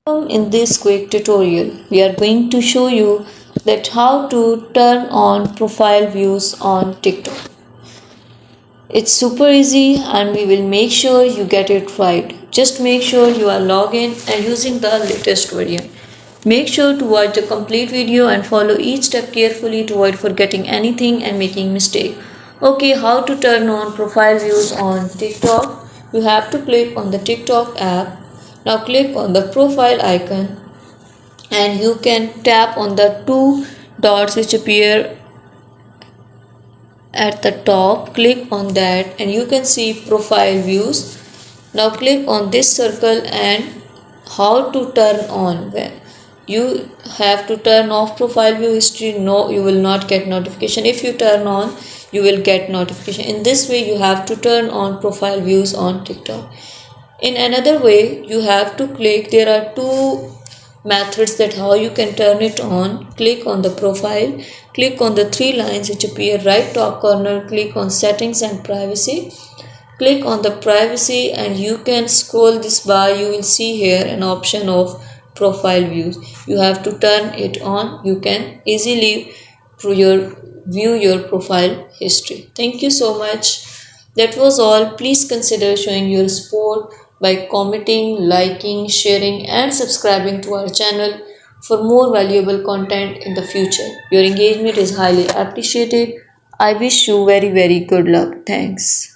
In this quick tutorial, we are going to show you that how to turn on profile views on TikTok. It's super easy and we will make sure you get it right. Just make sure you are logged in and using the latest version. Make sure to watch the complete video and follow each step carefully to avoid forgetting anything and making mistake. Okay, how to turn on profile views on TikTok? You have to click on the TikTok app. Now click on the profile icon and you can tap on the two dots which appear at the top. Click on that and you can see profile views. Now click on this circle and how to turn on. You have to turn off profile view history. No, you will not get notification. If you turn on, you will get notification. In this way you have to turn on profile views on TikTok. In another way, you have to click, there are two methods that how you can turn it on. Click on the profile, click on the three lines which appear right top corner, click on settings and privacy. Click on the privacy and you can scroll this bar. You will see here an option of profile views. You have to turn it on. You can easily view your profile history. Thank you so much. That was all. Please consider showing your support by commenting, liking, sharing, and subscribing to our channel for more valuable content in the future. Your engagement is highly appreciated. I wish you very good luck. Thanks.